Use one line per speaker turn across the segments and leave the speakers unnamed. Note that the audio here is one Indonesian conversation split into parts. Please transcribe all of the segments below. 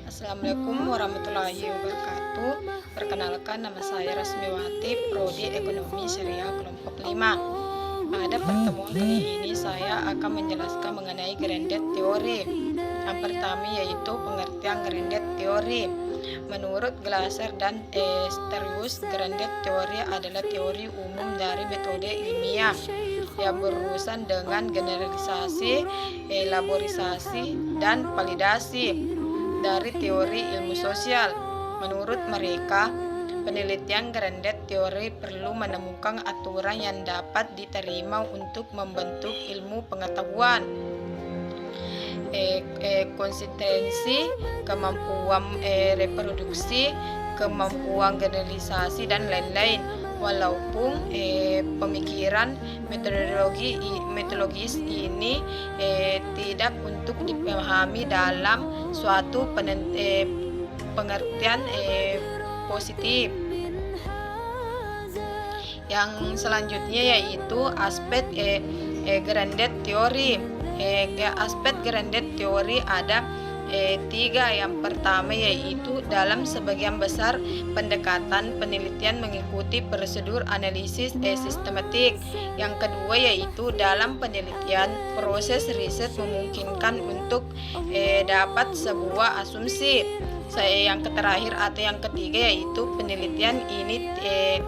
Assalamualaikum warahmatullahi wabarakatuh. Perkenalkan, nama saya Rasmiwati, Prodi Ekonomi Syariah kelompok 5. Pada pertemuan kali ini saya akan menjelaskan mengenai grandet teori. Yang pertama yaitu pengertian grandet teori. Menurut Glaser dan Sterius, grandet teori adalah teori umum dari metode ilmiah yang berurusan dengan generalisasi, elaborisasi, dan validasi dari teori ilmu sosial. Menurut mereka, penelitian grandet teori perlu menemukan aturan yang dapat diterima untuk membentuk ilmu pengetahuan, konsistensi, kemampuan reproduksi, kemampuan generalisasi, dan lain-lain. Walaupun pemikiran metodologis ini tidak untuk dipahami dalam suatu pengertian positif. Yang selanjutnya yaitu aspek grandet teori. Aspek grandet teori ada tiga. Yang pertama yaitu dalam sebagian besar pendekatan penelitian mengikuti prosedur analisis sistematik. Yang kedua yaitu dalam penelitian proses riset memungkinkan untuk dapat sebuah asumsi. Yang terakhir atau yang ketiga yaitu penelitian ini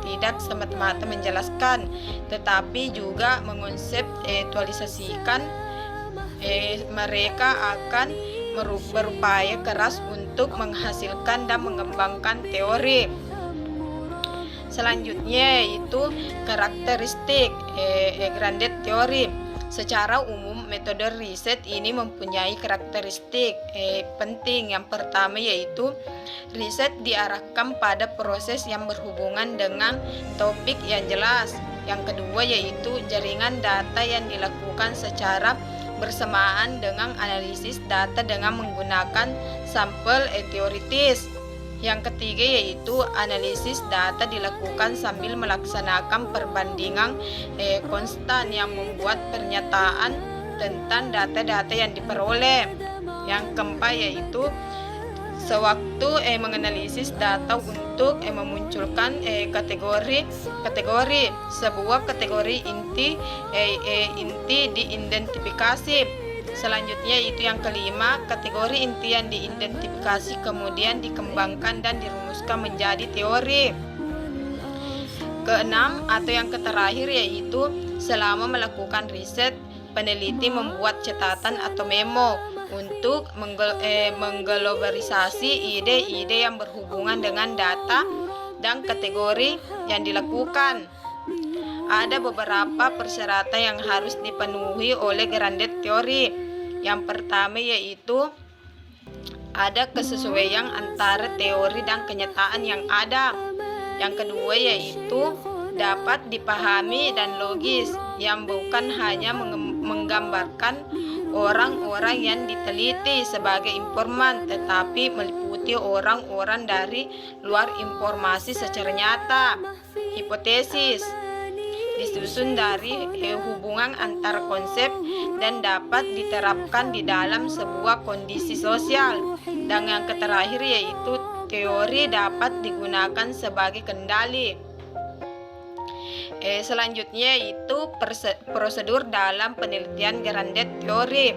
tidak semata-mata menjelaskan, tetapi juga mengonseptualisasikan. Mereka akan berupaya keras untuk menghasilkan dan mengembangkan teori. Selanjutnya yaitu karakteristik grandet teori. Secara umum metode riset ini mempunyai karakteristik penting. Yang pertama yaitu riset diarahkan pada proses yang berhubungan dengan topik yang jelas. Yang kedua yaitu jaringan data yang dilakukan secara bersamaan dengan analisis data dengan menggunakan sampel teoritis. Yang ketiga yaitu analisis data dilakukan sambil melaksanakan perbandingan konstan yang membuat pernyataan tentang data-data yang diperoleh. Yang keempat yaitu sewaktu menganalisis data untuk memunculkan kategori. Sebuah kategori inti diidentifikasi. Selanjutnya itu yang kelima, kategori inti yang diidentifikasi kemudian dikembangkan dan dirumuskan menjadi teori. Keenam atau yang terakhir yaitu selama melakukan riset, peneliti membuat catatan atau memo untuk mengglobalisasi ide-ide yang berhubungan dengan data dan kategori yang dilakukan. Ada beberapa persyaratan yang harus dipenuhi oleh grandet teori. Yang pertama yaitu ada kesesuaian antara teori dan kenyataan yang ada. Yang kedua yaitu dapat dipahami dan logis, yang bukan hanya menggambarkan orang-orang yang diteliti sebagai informan, tetapi meliputi orang-orang dari luar informasi secara nyata. Hipotesis disusun dari hubungan antar konsep dan dapat diterapkan di dalam sebuah kondisi sosial. Dan yang terakhir yaitu teori dapat digunakan sebagai kendali. Selanjutnya itu prosedur dalam penelitian grandet teori.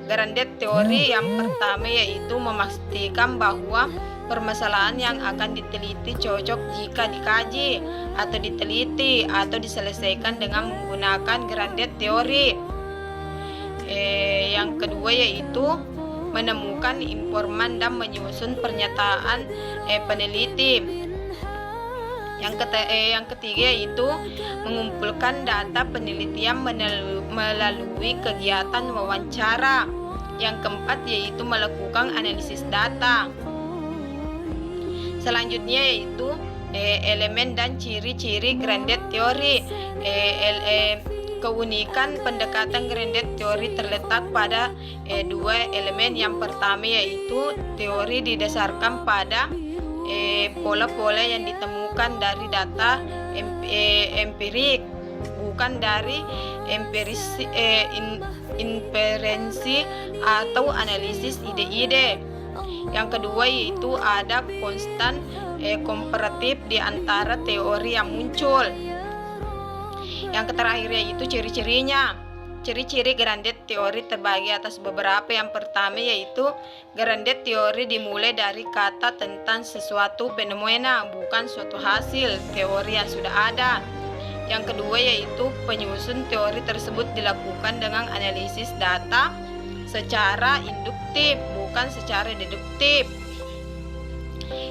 Grandet teori yang pertama yaitu memastikan bahwa permasalahan yang akan diteliti cocok jika dikaji atau diteliti atau diselesaikan dengan menggunakan grandet teori. Yang kedua yaitu menemukan informan dan menyusun pernyataan peneliti. Yang ketiga yaitu mengumpulkan data penelitian melalui kegiatan wawancara. Yang keempat yaitu melakukan analisis data. Selanjutnya yaitu elemen dan ciri-ciri grandet teori. Keunikan pendekatan grandet teori terletak pada dua elemen. Yang pertama yaitu teori didasarkan pada pola-pola yang ditemukan dari data empirik, bukan dari inferensi atau analisis ide-ide. Yang kedua yaitu ada konstan komparatif di antara teori yang muncul. Yang terakhir yaitu ciri-cirinya. Ciri-ciri Grandet teori terbagi atas beberapa. Yang pertama yaitu Grandet teori dimulai dari kata tentang sesuatu fenomena, bukan suatu hasil teori yang sudah ada. Yang kedua yaitu penyusun teori tersebut dilakukan dengan analisis data secara induktif, bukan secara deduktif.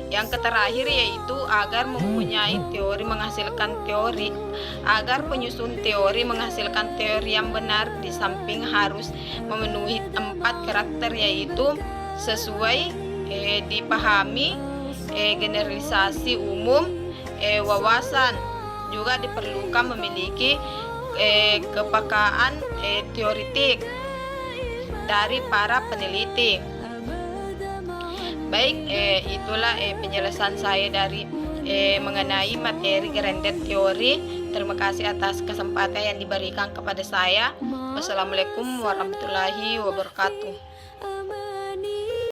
Yang terakhir yaitu agar mempunyai teori menghasilkan teori. Agar penyusun teori menghasilkan teori yang benar, di samping harus memenuhi 4 karakter yaitu sesuai, dipahami, generalisasi umum, wawasan. Juga diperlukan memiliki kepekaan teoritik dari para peneliti. Baik, itulah penjelasan saya dari mengenai materi Grandet teori. Terima kasih atas kesempatan yang diberikan kepada saya. Wassalamualaikum warahmatullahi wabarakatuh.